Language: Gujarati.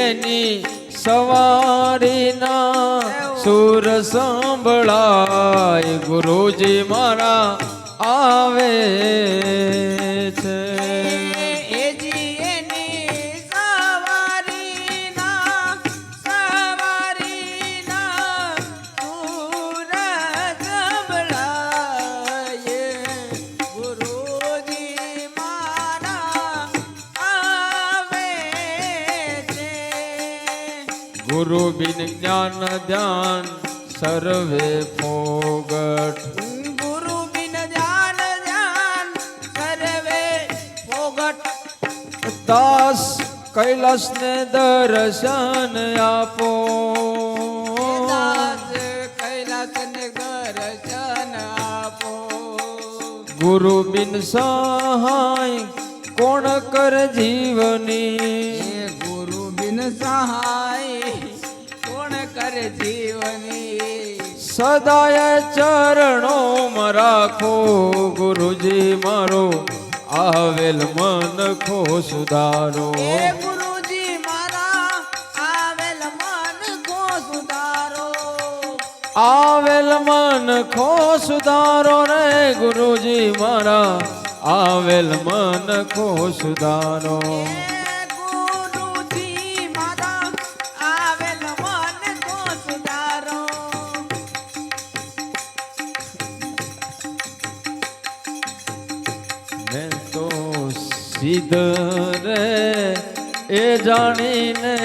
એની સવારીના સુર સંભળાય ગુરુજી મારા આવે છે. ગુરુ બિન જ્ઞાન ધ્યાન સર્વે ફોગટ. ગુરુ બિન જ્ઞાન ધ્યાન સર્વે ફોગટ. દાસ કૈલાસ ને દર્શન આપો. દાસ કૈલાસ ને દર્શન આપો. ગુરુ બિન સહાય કોણ કર જીવની. ગુરુ બિન સહાય કોણ કરે જીવની. સદાય ચરણોમાં રાખો ગુરુજી મારો આવેલ મન ખો સુધારો. ગુરુજી મારા આવેલ મન કો સુધારો. આવેલ મન ખો સુધારો રે ગુરુજી મારા આવેલ મન ખો સુધારો. સિદ્ધ રે એ જાણીને